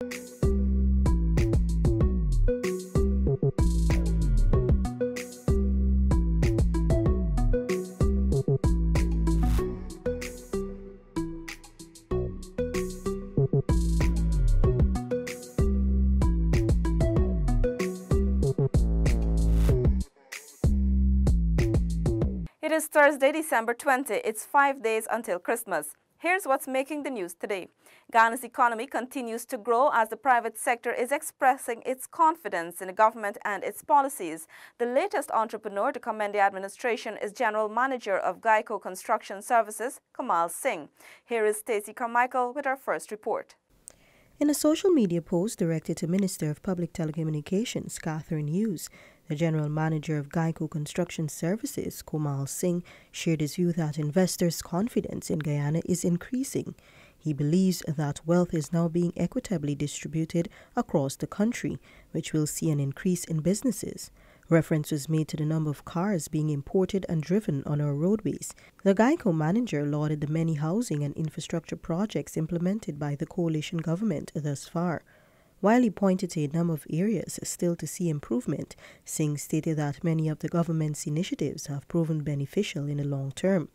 It is Thursday, December 20. It's 5 days until Christmas. Here's what's making the news today. Ghana's economy continues to grow as the private sector is expressing its confidence in the government and its policies. The latest entrepreneur to commend the administration is General Manager of Guyana Construction Services, Kamal Singh. Here is Stacey Carmichael with our first report. In a social media post directed to Minister of Public Telecommunications, Catherine Hughes, the General Manager of Guyana Construction Services, Kamal Singh, shared his view that investors' confidence in Guyana is increasing. He believes that wealth is now being equitably distributed across the country, which will see an increase in businesses. Reference was made to the number of cars being imported and driven on our roadways. The Guyana manager lauded the many housing and infrastructure projects implemented by the coalition government thus far. While he pointed to a number of areas still to see improvement, Singh stated that many of the government's initiatives have proven beneficial in the long term.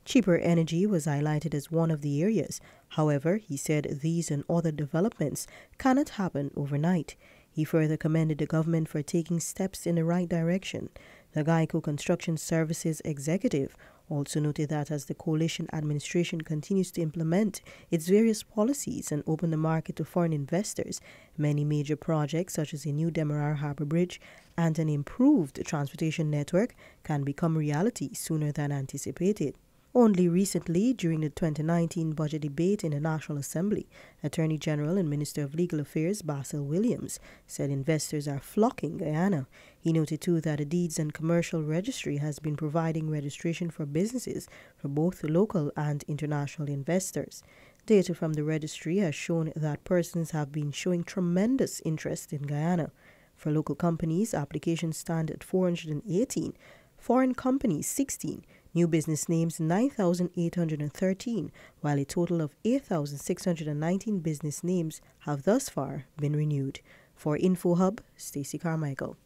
Cheaper energy was highlighted as one of the areas. However, he said these and other developments cannot happen overnight. He further commended the government for taking steps in the right direction. The Guyana Construction Services executive also noted that as the coalition administration continues to implement its various policies and open the market to foreign investors, many major projects such as a new Demerara Harbour Bridge and an improved transportation network can become reality sooner than anticipated. Only recently, during the 2019 budget debate in the National Assembly, Attorney General and Minister of Legal Affairs Basil Williams said investors are flocking Guyana. He noted too that the Deeds and Commercial Registry has been providing registration for businesses for both local and international investors. Data from the registry has shown that persons have been showing tremendous interest in Guyana. For local companies, applications stand at 418, foreign companies 16, new business names 9,813, while a total of 8,619 business names have thus far been renewed. For InfoHub, Stacey Carmichael.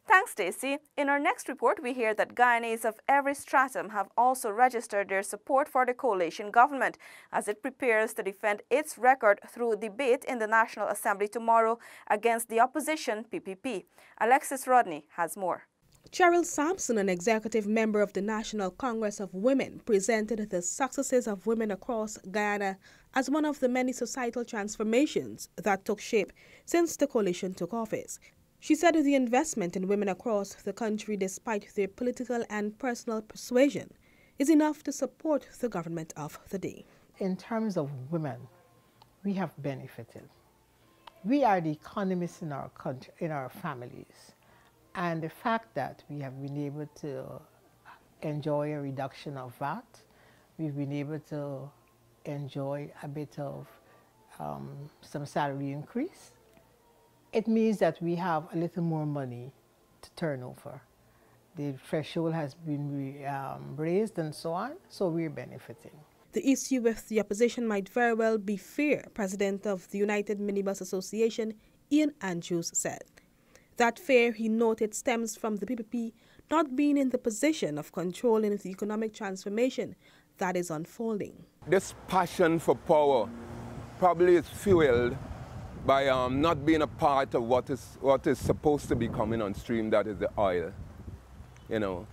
Thanks, Stacey. In our next report, we hear that Guyanese of every stratum have also registered their support for the coalition government as it prepares to defend its record through debate in the National Assembly tomorrow against the opposition PPP. Alexis Rodney has more. Cheryl Sampson, an executive member of the National Congress of Women, presented the successes of women across Guyana as one of the many societal transformations that took shape since the coalition took office. She said the investment in women across the country, despite their political and personal persuasion, is enough to support the government of the day. In terms of women, we have benefited. We are the economists in our country, in our families. And the fact that we have been able to enjoy a reduction of VAT, we've been able to enjoy a bit of some salary increase, it means that we have a little more money to turn over. The threshold has been raised and so on, so we're benefiting. The issue with the opposition might very well be fair, President of the United Minibus Association, Ian Andrews, said. That fear, he noted, stems from the PPP not being in the position of controlling the economic transformation that is unfolding. This passion for power probably is fueled by not being a part of what is supposed to be coming on stream, that is the oil. You know,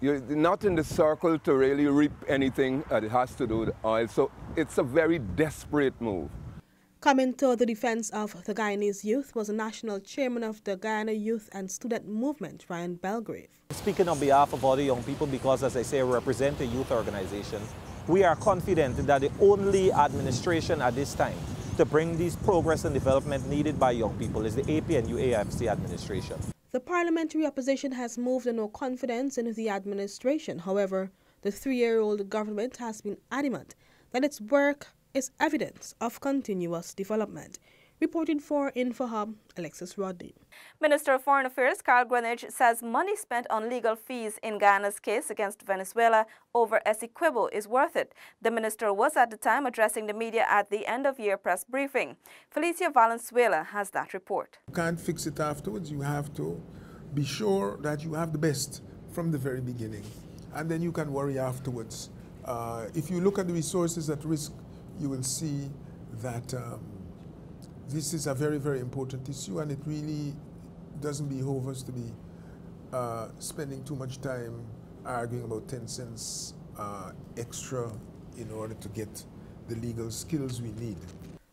you're not in the circle to really reap anything that has to do with oil, so it's a very desperate move. Coming to the defense of the Guyanese youth was the national chairman of the Guyana Youth and Student Movement, Ryan Belgrave. Speaking on behalf of all the young people, because as I say, I represent a youth organization, we are confident that the only administration at this time to bring these progress and development needed by young people is the APNU AFC administration. The parliamentary opposition has moved to no confidence in the administration. However, the three-year-old government has been adamant that its work is evidence of continuous development. Reporting for InfoHub, Alexis Rodney. Minister of Foreign Affairs Carl Greenidge says money spent on legal fees in Guyana's case against Venezuela over Essequibo is worth it. The minister was at the time addressing the media at the end-of-year press briefing. Felicia Valenzuela has that report. You can't fix it afterwards. You have to be sure that you have the best from the very beginning, and then you can worry afterwards. If you look at the resources at risk, you will see that this is a very, very important issue, and it really doesn't behove us to be spending too much time arguing about 10 cents extra in order to get the legal skills we need.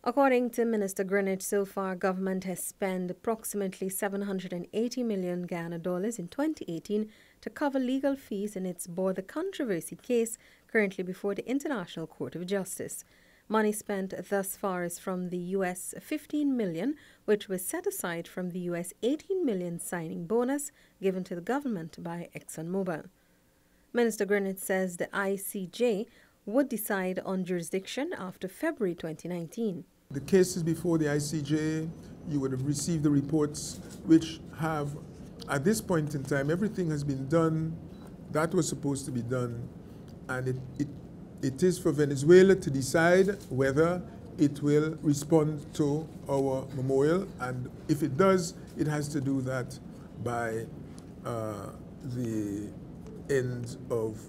According to Minister Greenidge, so far government has spent approximately $780 million Guyana dollars in 2018 to cover legal fees in its border controversy case currently before the International Court of Justice. Money spent thus far is from the US $15 million, which was set aside from the US $18 million signing bonus given to the government by ExxonMobil. Minister Greenidge says the ICJ would decide on jurisdiction after February 2019. The case is before the ICJ. You would have received the reports which have, at this point in time, everything has been done that was supposed to be done, and it is for Venezuela to decide whether it will respond to our memorial, and if it does, it has to do that by the end of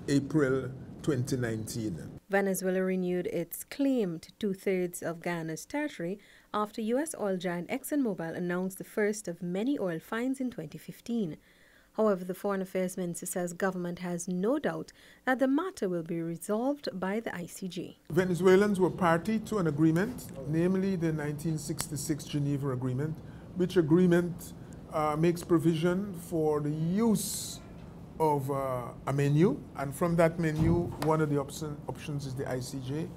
April 2019. Venezuela renewed its claim to two-thirds of Guyana's territory after U.S. oil giant ExxonMobil announced the first of many oil finds in 2015. However, the Foreign Affairs Minister says government has no doubt that the matter will be resolved by the ICJ. Venezuelans were party to an agreement, namely the 1966 Geneva Agreement, which agreement makes provision for the use of a menu, and from that menu, one of the options is the ICJ.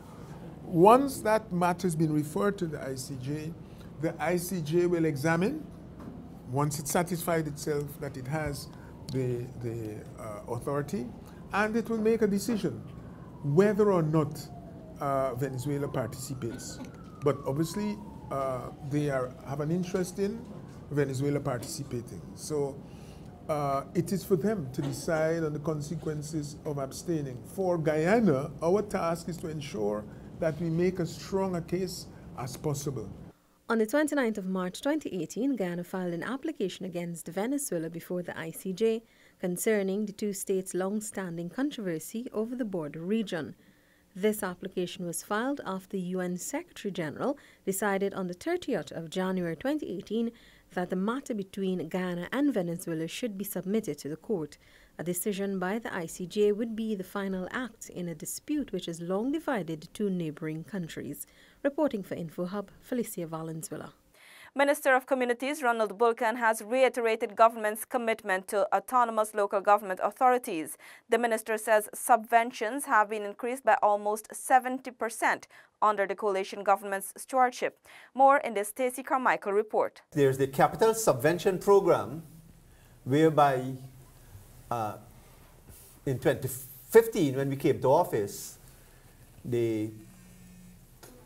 Once that matter has been referred to the ICJ will examine, once it's satisfied itself that it has the authority, and it will make a decision whether or not Venezuela participates. But obviously, they have an interest in Venezuela participating. So it is for them to decide on the consequences of abstaining. For Guyana, our task is to ensure that we make as strong a case as possible. On the 29th of March 2018, Guyana filed an application against Venezuela before the ICJ concerning the two states' long-standing controversy over the border region. This application was filed after the UN Secretary General decided on the 30th of January 2018 that the matter between Guyana and Venezuela should be submitted to the court. A decision by the ICJ would be the final act in a dispute which has long divided the two neighboring countries. Reporting for InfoHub, Felicia Valenzuela. Minister of Communities Ronald Bulkan has reiterated government's commitment to autonomous local government authorities. The minister says subventions have been increased by almost 70% under the coalition government's stewardship. More in this Stacey Carmichael report. There's the capital subvention program, whereby in 2015, when we came to office, the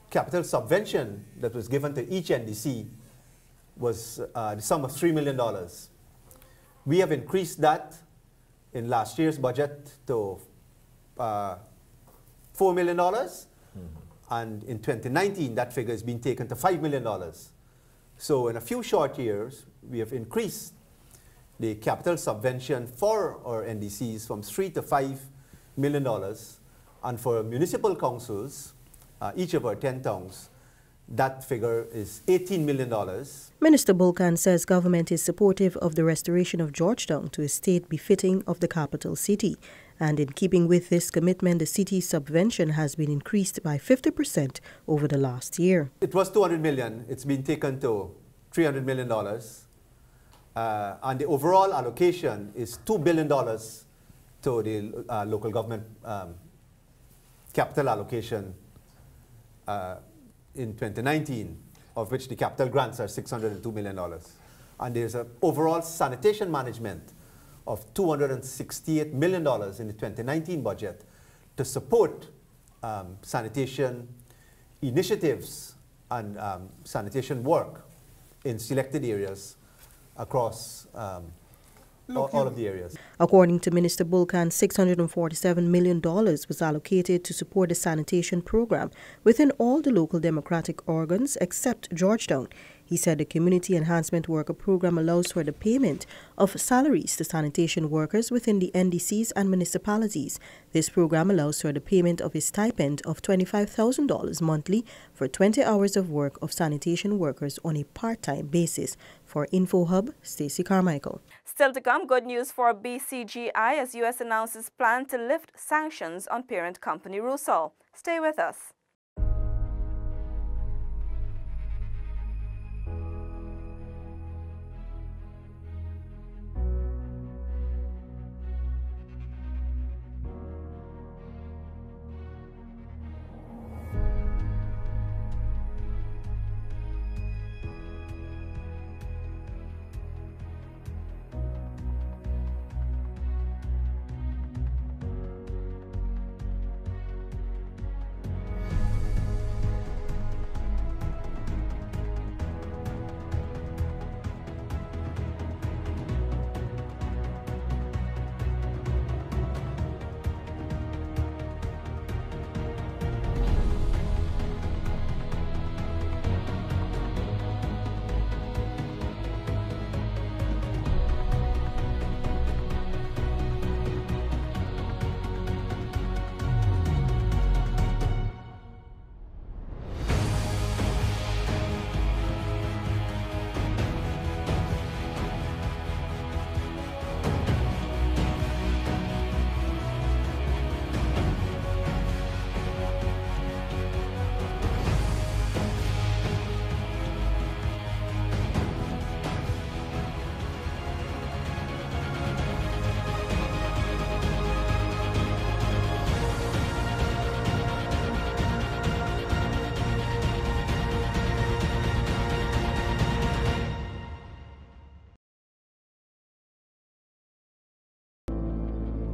capital subvention that was given to each NDC was the sum of $3 million. We have increased that in last year's budget to $4 million. And in 2019, that figure has been taken to $5 million. So in a few short years, we have increased the capital subvention for our NDCs from $3 to $5 million. And for municipal councils, each of our 10 towns, that figure is $18 million. Minister Bulkan says government is supportive of the restoration of Georgetown to a state befitting of the capital city. And in keeping with this commitment, the city's subvention has been increased by 50% over the last year. It was $200 million. It's been taken to $300 million. And the overall allocation is $2 billion to the local government capital allocation in 2019, of which the capital grants are $602 million. And there's an overall sanitation management of $268 million in the 2019 budget to support sanitation initiatives and sanitation work in selected areas across all of the areas. According to Minister Bulkan, $647 million was allocated to support the sanitation program within all the local democratic organs except Georgetown. He said the Community Enhancement Worker Program allows for the payment of salaries to sanitation workers within the NDCs and municipalities. This program allows for the payment of a stipend of $25,000 monthly for 20 hours of work of sanitation workers on a part-time basis. For InfoHub, Stacey Carmichael. Still to come, good news for BCGI as U.S. announces plan to lift sanctions on parent company Rusal. Stay with us.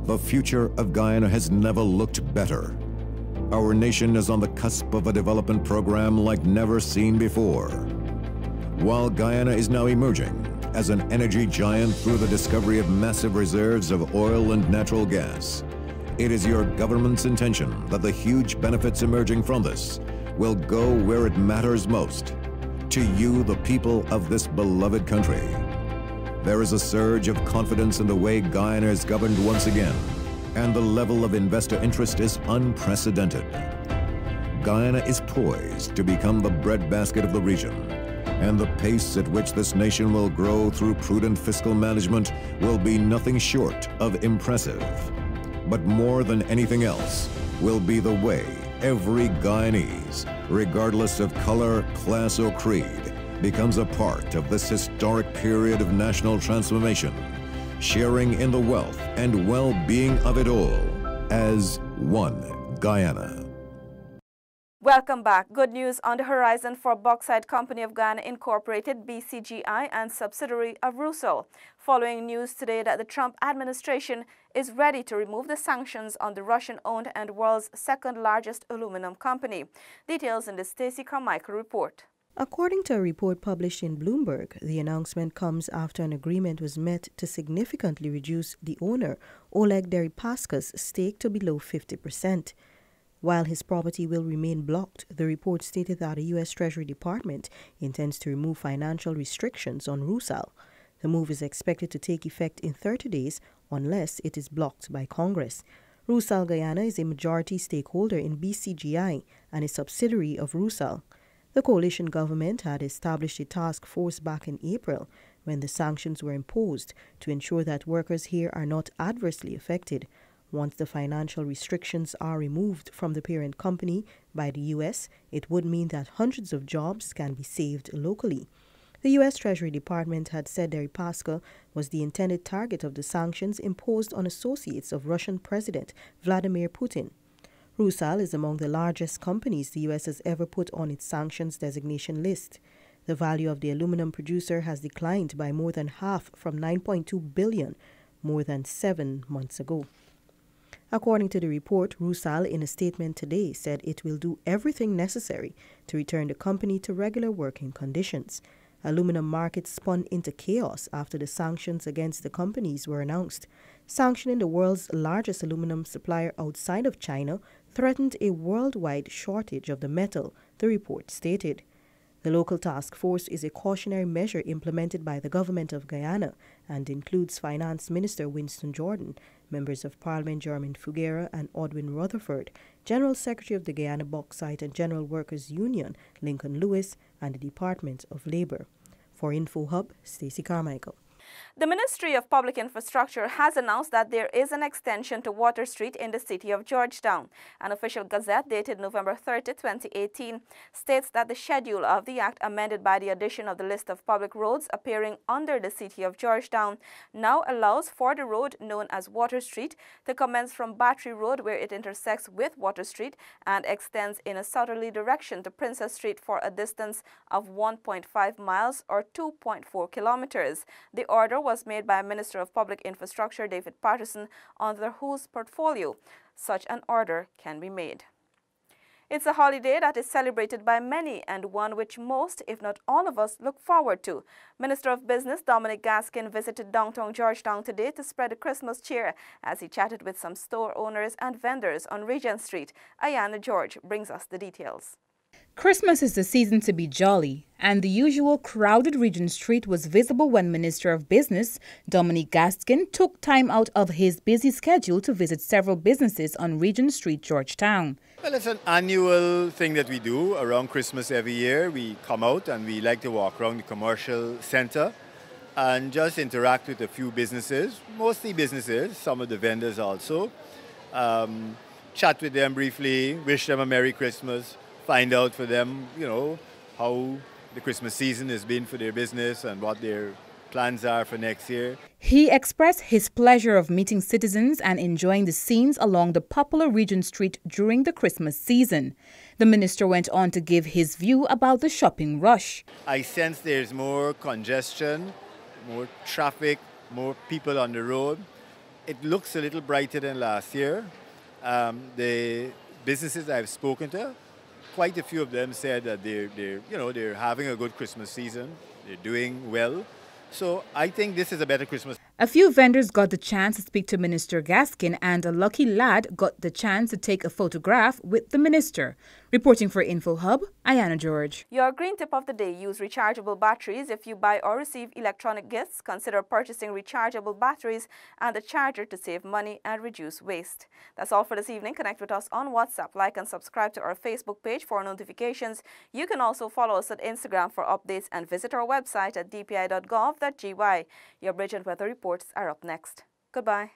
The future of Guyana has never looked better. Our nation is on the cusp of a development program like never seen before. While Guyana is now emerging as an energy giant through the discovery of massive reserves of oil and natural gas, it is your government's intention that the huge benefits emerging from this will go where it matters most, to you, the people of this beloved country. There is a surge of confidence in the way Guyana is governed once again, and the level of investor interest is unprecedented. Guyana is poised to become the breadbasket of the region, and the pace at which this nation will grow through prudent fiscal management will be nothing short of impressive. But more than anything else will be the way every Guyanese, regardless of color, class, or creed, becomes a part of this historic period of national transformation, sharing in the wealth and well-being of it all as one Guyana. Welcome back. Good news on the horizon for Bauxite Company of Guyana Incorporated, BCGI, and subsidiary of Rusal, following news today that the Trump administration is ready to remove the sanctions on the Russian-owned and world's second-largest aluminum company. Details in the Stacey Carmichael report. According to a report published in Bloomberg, the announcement comes after an agreement was met to significantly reduce the owner, Oleg Deripaska's stake to below 50%. While his property will remain blocked, the report stated that the U.S. Treasury Department intends to remove financial restrictions on Rusal. The move is expected to take effect in 30 days unless it is blocked by Congress. Rusal Guyana is a majority stakeholder in BCGI and a subsidiary of Rusal. The coalition government had established a task force back in April when the sanctions were imposed to ensure that workers here are not adversely affected. Once the financial restrictions are removed from the parent company by the U.S., it would mean that hundreds of jobs can be saved locally. The U.S. Treasury Department had said Deripaska was the intended target of the sanctions imposed on associates of Russian President Vladimir Putin. Rusal is among the largest companies the U.S. has ever put on its sanctions designation list. The value of the aluminum producer has declined by more than half from $9.2 billion more than 7 months ago. According to the report, Rusal, in a statement today, said it will do everything necessary to return the company to regular working conditions. Aluminum markets spun into chaos after the sanctions against the companies were announced. Sanctioning the world's largest aluminum supplier outside of China threatened a worldwide shortage of the metal, the report stated. The local task force is a cautionary measure implemented by the government of Guyana and includes Finance Minister Winston Jordan, members of Parliament Jermaine Fugera and Odwin Rutherford, General Secretary of the Guyana Bauxite and General Workers Union Lincoln Lewis, and the Department of Labor. For InfoHub, Stacey Carmichael. The Ministry of Public Infrastructure has announced that there is an extension to Water Street in the city of Georgetown. An official gazette dated November 30, 2018 states that the schedule of the act, amended by the addition of the list of public roads appearing under the city of Georgetown, now allows for the road known as Water Street to commence from Battery Road, where it intersects with Water Street, and extends in a southerly direction to Princess Street for a distance of 1.5 miles or 2.4 kilometers. The order was made by Minister of Public Infrastructure David Patterson, under whose portfolio such an order can be made. It's a holiday that is celebrated by many and one which most, if not all of us, look forward to. Minister of Business Dominic Gaskin visited downtown Georgetown today to spread the Christmas cheer as he chatted with some store owners and vendors on Regent Street. Ayana George brings us the details. Christmas is the season to be jolly, and the usual crowded Regent Street was visible when Minister of Business Dominic Gaskin took time out of his busy schedule to visit several businesses on Regent Street, Georgetown. Well, it's an annual thing that we do around Christmas every year. We come out and we like to walk around the commercial center and just interact with a few businesses, mostly businesses, some of the vendors also. Chat with them briefly, wish them a Merry Christmas. Find out for them, how the Christmas season has been for their business and what their plans are for next year. He expressed his pleasure of meeting citizens and enjoying the scenes along the popular Regent Street during the Christmas season. The minister went on to give his view about the shopping rush. I sense there's more congestion, more traffic, more people on the road. It looks a little brighter than last year. The businesses I've spoken to, quite a few of them said that they're having a good Christmas season. They're doing well. So I think this is a better Christmas. A few vendors got the chance to speak to Minister Gaskin, and a lucky lad got the chance to take a photograph with the minister. Reporting for InfoHub, Ayana George. Your green tip of the day: use rechargeable batteries. If you buy or receive electronic gifts, consider purchasing rechargeable batteries and a charger to save money and reduce waste. That's all for this evening. Connect with us on WhatsApp. Like and subscribe to our Facebook page for notifications. You can also follow us at Instagram for updates and visit our website at dpi.gov.gy. Your bridge and weather reports are up next. Goodbye.